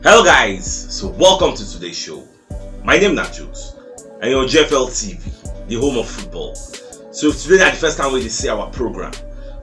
Hello guys, so welcome to today's show. My name is CHUKS and you're on JFL TV, the home of football. So today is the first time we see our program.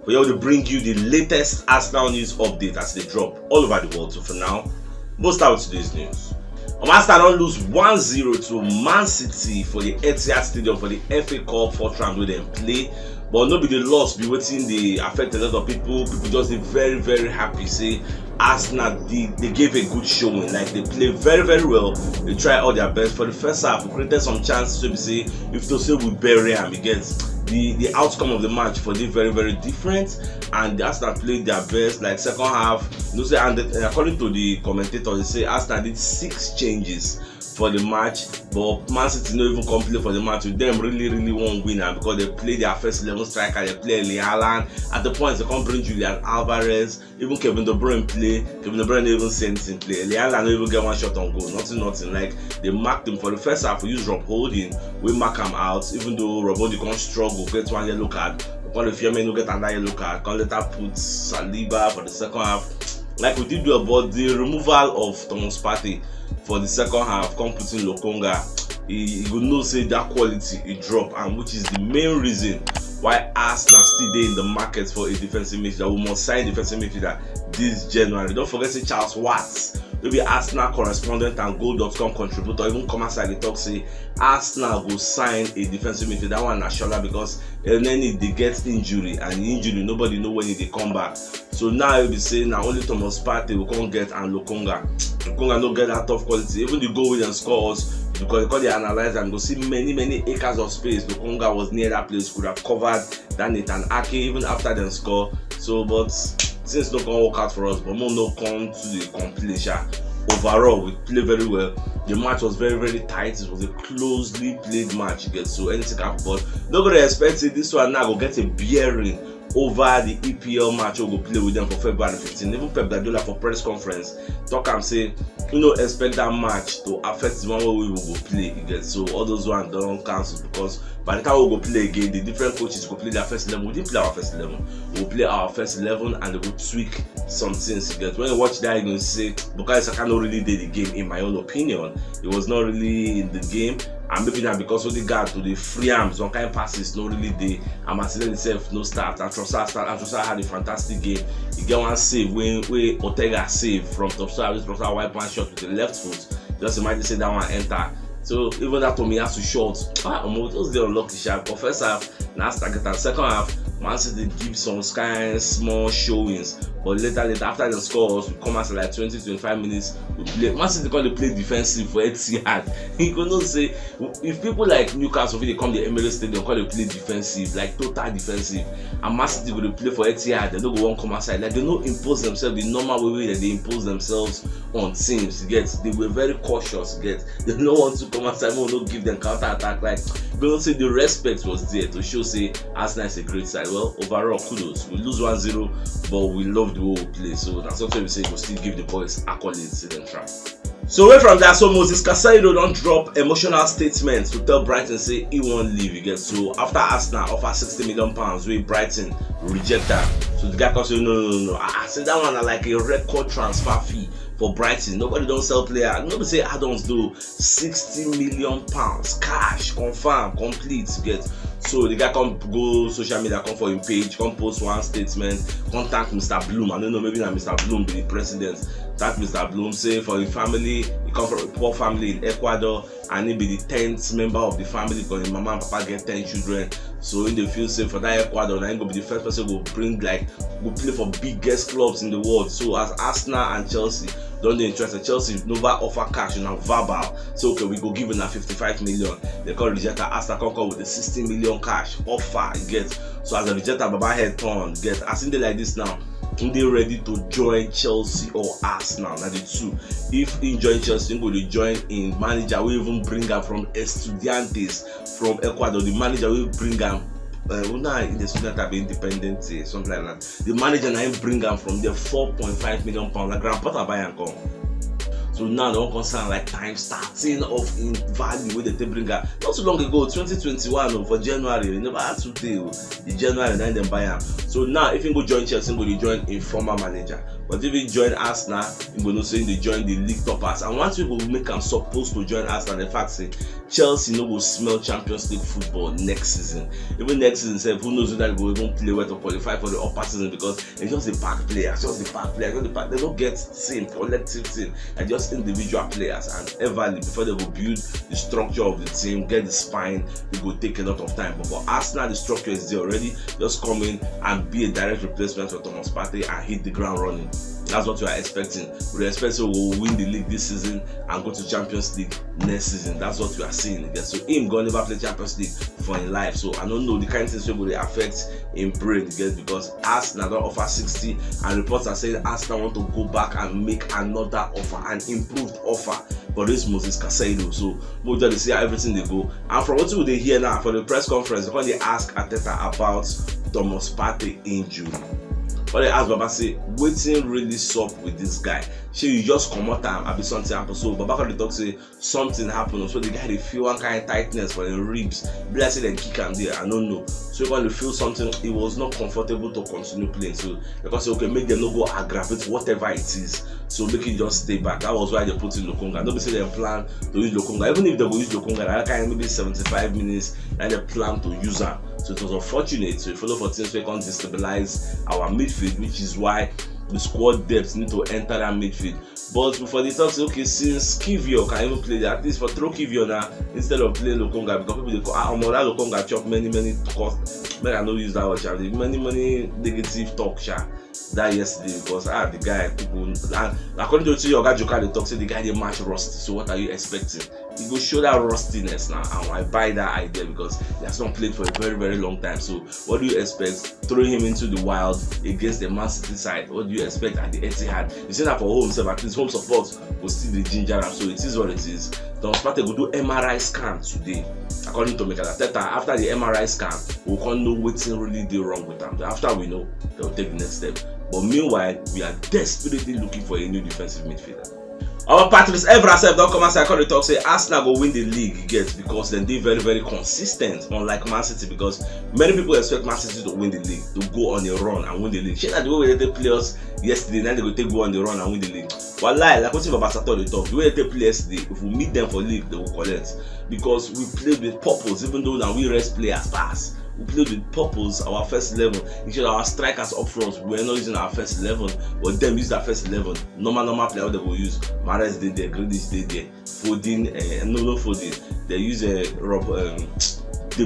We are to bring you the latest Arsenal news update as they drop all over the world. So for now, we'll start with today's news. Arsenal don't lose 1-0 to Man City for the Etihad Stadium for the FA Cup 4th round where they play. But no be the loss be waiting they affect a lot of people. People just be very happy. Say Arsenal they gave a good showing. Like they play very well. They try all their best. For the first half, we created some chances to be say if to say we bury them against. The outcome of the match for them very different, and Arsenal played their best. Like second half, say, and according to the commentator, they say Arsenal did 6 changes for the match, but Man City no even come play for the match. With them really won't win because they play their first 11 striker. They play Haaland. At the point they can't bring Julian Alvarez. Even Kevin De Bruyne play. Kevin De Bruyne even sent him play. Haaland even get one shot on goal. Nothing. Like they marked him for the first half. We use Rob Holding. We mark him out. Even though Rob Holding can't struggle, get one yellow card. Call if Firmino get another yellow card. Can later put Saliba for the second half. Like we did do about the removal of Thomas Partey for the second half, come put in Lokonga. He will know say that quality it drop, and which is the main reason why Arsenal still there in the market for a defensive midfielder. We must sign defensive midfielder this January. Don't forget say Charles Watts, maybe Arsenal correspondent and goal.com contributor, even come outside the talk say Arsenal will sign a defensive midfielder. That one Nashola because then they get injury, and injury nobody know when they come back. So now you'll be saying now only Thomas Partey will come get and Lokonga. Lokonga no get that tough quality. Even the goal with them scores because they analyze and go see many acres of space. Lokonga was near that place, could have covered that Nathan Ake even after them score. So but since no can work out for us, but more no come to the completion. Overall, we play very well. The match was very tight. It was a closely played match. So anything can happen, but nobody expected this one now go get a bearing over the EPL match we'll go play with them for February 15. Even Pep Guardiola for press conference talk and say expect that match to affect the one where we will go play again. So all those ones don't cancel because by the time we go play again, the different coaches go play their first 11. We didn't play our first 11. We'll play our first 11 and they will tweak some things again. When you watch that, you're going to say Bukayo Saka not really did the game. In my own opinion, it was not really in the game. And maybe not because of the guard to the free arms, one kind of passes, not really there. And Martinelli himself no start. And Trossard had a fantastic game. He get one save when Ortega save from Trossard. Trossard wipe one shot with the left foot. Just imagine say that one enter. So even that Tommy has to short. Almost they unlucky sharp. But first half, now start and second half, Man City give some kind small showings. But later after the scores, we come out like 20-25 minutes. We play. Man City call they play defensive for Etihad. You cannot say if people like Newcastle they come the Emirates Stadium call they play defensive, like total defensive, and Man City go play for Etihad, they don't go one come outside. Like they don't impose themselves the normal way that they impose themselves on teams. They were very cautious. They don't want to come outside, we don't give them counter attack. Like we don't say the respect was there to show say Arsenal is a great side. Well, overall kudos. We lose 1-0, but we love the way we play. So that's what we say. We'll still give the boys accolades in them track. So away from that, so Moses Caicedo don't drop emotional statements to tell Brighton say he won't leave again. So after Arsenal offer £60 million, we Brighton reject that. So the guy can say no. I said that one like a record transfer fee for Brighton. Nobody don't sell player. Nobody say add-ons do £60 million cash confirm complete get. So the guy come go social media, come for him page, come post one statement, contact Mr. Bloom. I don't know, maybe not Mr. Bloom be the president. That Mr. Bloom say for his family, he come from a poor family in Ecuador, and he be the 10th member of the family because his mama and papa get 10 children. So in the feel say for that Ecuador, then he go be the first person who play for biggest clubs in the world. So as Arsenal and Chelsea don't they interested, Chelsea never offer cash, verbal. So okay, we go give him 55 million. They call rejector. Arsenal come with the 60 million cash offer. Get so as a rejector, Baba head turn get. As in they like this now. They ready to join Chelsea or Arsenal? Now the two. If he join Chelsea, he go to join in manager. We even bring him from Estudiantes from Ecuador. The manager will bring him. The student have independent, something like that. The manager now bring him from there £4.5 million. Like grandpa buy and come. So now they don't concern like time starting off in value where they bring her. Not so long ago, 2021 for January, they never had to deal. The January then they buy her. So now if you go join Chelsea, you go join a former manager. But if he join Arsenal, he will not say they join the league toppers. And once people make them supposed to join Arsenal, the fact say Chelsea no go smell Champions League football next season. Even next season, who knows that they will even play well to qualify for the upper season, because it's just the pack players, they don't get team, collective team, and just individual players. And everly before they will build the structure of the team, get the spine, it will take a lot of time. But for Arsenal, the structure is there already. Just come in and be a direct replacement for Thomas Partey and hit the ground running. That's what we are expecting. We expect we will win the league this season and go to Champions League next season. That's what we are seeing again. So him gonna never play Champions League for his life. So I don't know the kind of things will affect him brain again, because Arsenal don't offer 60, and reports are saying Arsenal want to go back and make another offer, an improved offer for this Moses Caicedo. So we'll just see how everything they go. And from what they hear now for the press conference, when they ask Arteta about Thomas Partey injury, what they ask Baba say, waiting really sup with this guy. You just come out and I be something happen. So Baba can talk say something happened. So the guy they feel one kind of tightness for the ribs. Bless it and kick him there. I don't know. So when they feel something, it was not comfortable to continue playing. So because okay, make them not go aggravate whatever it is. So make it just stay back. That was why they put in Lokonga. Nobody say they plan to use Lokonga. Even if they will use Lokonga, that kind of maybe 75 minutes, and they plan to use her. So it was unfortunate. So we follow for things we can't destabilize our midfield, which is why the squad depth need to enter that midfield. But before they talk, say, okay, since Kivio can even play that, at least for throw Kivio now instead of playing Lokonga, because people they call that Lokonga chop many cost. But I don't use that much. Many negative talk that yesterday, because the guy people, and according to your guy Joker, they talk say the guy they match rusty. So what are you expecting? He go show that rustiness now, and I buy that idea because he has not played for a very, very long time. So what do you expect? Throwing him into the wild against the Man City side. What do you expect at the Etihad? You say that for home, so at least home support will still the ginger up. So it is what it is. Thomas Partey will do MRI scan today. According to Mikel Arteta, after the MRI scan, we can't know what's really did wrong with them. After we know, they'll take the next step. But meanwhile, we are desperately looking for a new defensive midfielder. Our Patrice Evra said, don't come and say, talk say Arsenal will win the league, because then they're very, very consistent, unlike Man City, because many people expect Man City to win the league, to go on a run and win the league. That the way they play us yesterday, now they will go on the run and win the league. But like what Baba Sato they talk, the way they play yesterday, if we meet them for league, they will collect, because we played with purpose, even though now we rest players pass. We played with purpose, our first 11. Instead our strikers up front, we were not using our first 11, but them use their first 11. Normal player they will use. Mahrez did there, Grealish did there, Foden, no Foden. They use De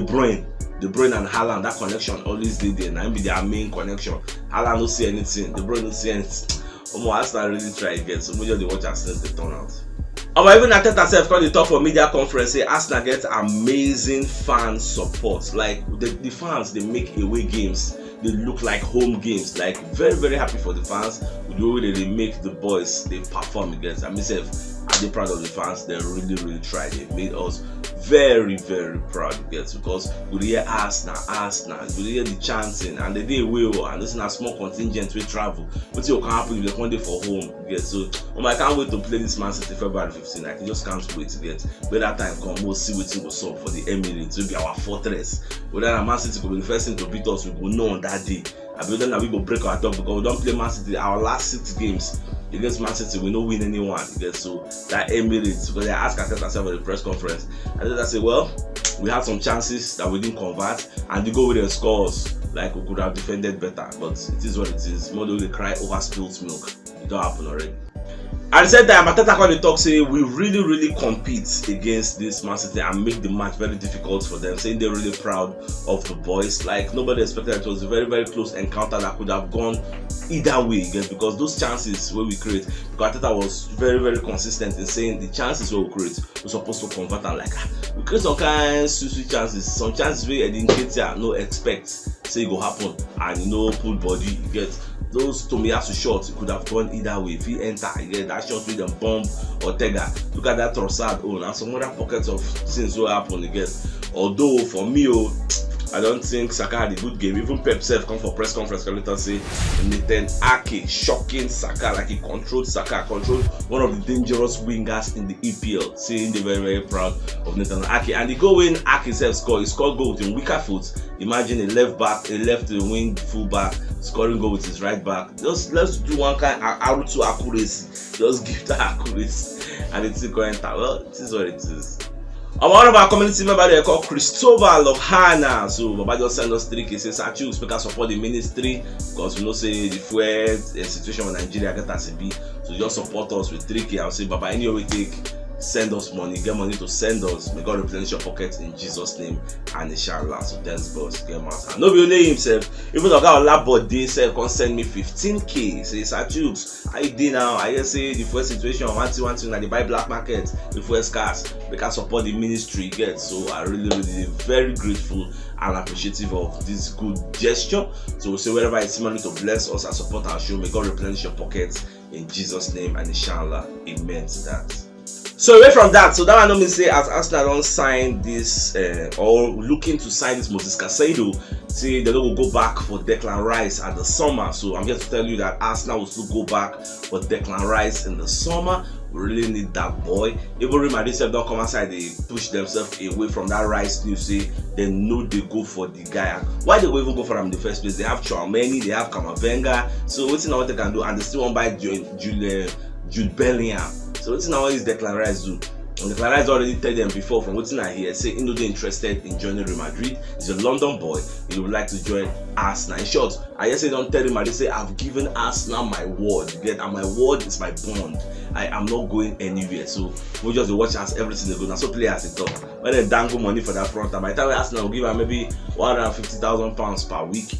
Bruyne and Haaland. That connection always did there. Now be their main connection. Haaland don't see anything. De Bruyne don't see anything. Arsenal really try again. So maybe they watch Arsenal they turn out. Even Arteta self called the talk for media conference, say Arsenal gets amazing fan support. Like the fans, they make away games, they look like home games. Like very, very happy for the fans with the way they make the boys they perform against. I myself, I'm proud of the fans. They really, really tried. They made us very, very proud against, because we hear Arsenal, we hear the chanting, and the day we will, and this is a small contingent we travel. But you can happen if they one day for home. So I can't wait to play this Man City February 15. I just can't wait to get. By that time come, we'll see what will solve for the Emirates. It will be our fortress. Whether Man City will be the first thing to beat us, we will know on that day. I believe that we will break our dog, because we don't play Man City. Our last 6 games against Man City, we don't win anyone. So that Emirates, because they asked Arteta at the press conference, and then I say, well, we had some chances that we didn't convert, and they go with the scores. Like we could have defended better, but it is what it is. More they cry over spilled milk. It don't happen already. At the same time, Arteta called the talk say we really compete against this Man City and make the match very difficult for them, saying they're really proud of the boys. Like nobody expected. It was a very, very close encounter that could have gone either way again, because those chances where we create, because Arteta was very, very consistent in saying the chances where we create, we're supposed to convert, and like we create some kind of sweet chances, some chances where Edin no expect say it go happen, and pull body you get. Those Tomiyasu shots could have gone either way. If he enter, yeah, that shot with them bomb or Tega. Look at that Trossard and some other pockets of things will happen again. Although for me, I don't think Saka had a good game. Even Pep self come for press conference later say Nathan Ake shocking Saka, like he controlled Saka, controlled one of the dangerous wingers in the EPL, saying they're very, very proud of Nathan Ake. And the goal when Ake self scored, he scored goal with his weaker foot. Imagine a left wing full back scoring goal with his right back. Just let's do one kind of R2 accuracy. Just give that accuracy and it's going to well, it is what it is. One of our community members they called Christopher Lohana. So Baba just send us 3K. Says CHUKS make us support the ministry because we know say the fuel situation in Nigeria get as it be. So just support us with 3K. I'll say Baba any way we take, send us money, get money to send us. May God replenish your pockets in Jesus' name and inshallah. So thanks boss, get my hand. No be only himself, even though our lab body self can send me 15K. Says CHUKS, I did now. I just say the first situation one thing that they buy black market, the first cars, we can support the ministry get. So I really very grateful and appreciative of this good gesture. So we say wherever it's money to bless us and support our show, may God replenish your pockets in Jesus' name and inshallah. Amen to that. So away from that, so that one normally say as Arsenal don't sign this or looking to sign this Moses Caicedo, say they don't go back for Declan Rice at the summer. So I'm here to tell you that Arsenal will still go back for Declan Rice in the summer. We really need that boy. Even Real Madrid don't come outside, they push themselves away from that Rice news. Say they know they go for the guy. Why they will even go for him in the first place? They have Chouameni, they have Camavinga. So what's what they can do, and they still want to buy Jude Bellingham. So what's now is Declan Rice do? And Declan Rice already told them before from what's I hear, say they're interested in joining Real Madrid. He's a London boy. He would like to join Arsenal. In short, I just say don't tell him. I just say I've given Arsenal my word. You get, and my word is my bond. I am not going anywhere. So we just watch as everything they go. Now so players they talk. When they dangle money for that front, and by the time Arsenal will give her maybe £150,000 per week.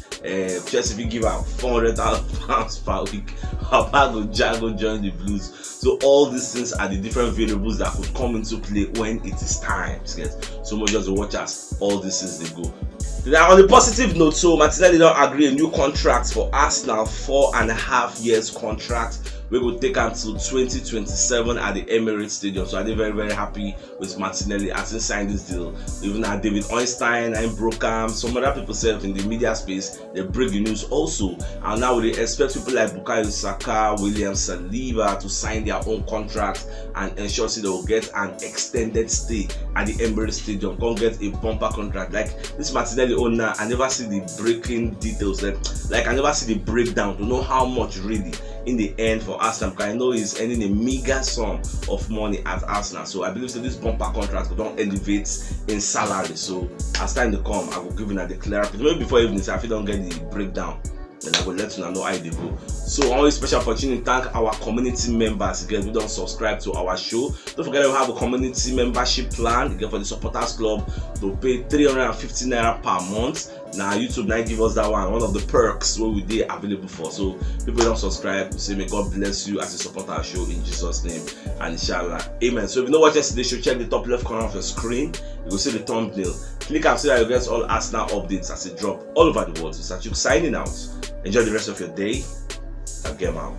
Chelsea will give her £400,000 per week. Papa go join the Blues. So all these things are the different variables that could come into play when it is time. So much just watch as all these things they go. Now on the positive note, so Martinelli don't agree a new contract for Arsenal, 4.5 years contract. We will take until 2027 at the Emirates Stadium. So I'm very, very happy with Martinelli as he signed this deal. Even at David Einstein and Brockham, some other people said in the media space, they break the news also. And now they expect people like Bukayo Saka, William Saliba to sign their own contracts and ensure they will get an extended stay at the Emirates Stadium. Can't get a bumper contract. Like this Martinelli owner, I never see the breaking details. Like I never see the breakdown to know how much really in the end for Arsenal, because I know he's earning a meager sum of money at Arsenal. So I believe that this bumper contract will don't elevate in salary. So as time to come, I will give you the clear. Maybe before evening, so if you don't get the breakdown, then I will let you know how they go. So always special opportunity to thank our community members. Again, we don't subscribe to our show. Don't forget we have a community membership plan. Again, for the supporters club to pay 350 naira per month. Now YouTube now give us that one of the perks where we did available for. So people don't subscribe, say may God bless you as you support our show in Jesus' name and inshallah. Amen. So if you know what yesterday's show, check the top left corner of your screen. You will see the thumbnail. Click and see that you get all Arsenal updates as it drop all over the world. So CHUKS signing out. Enjoy the rest of your day and get out.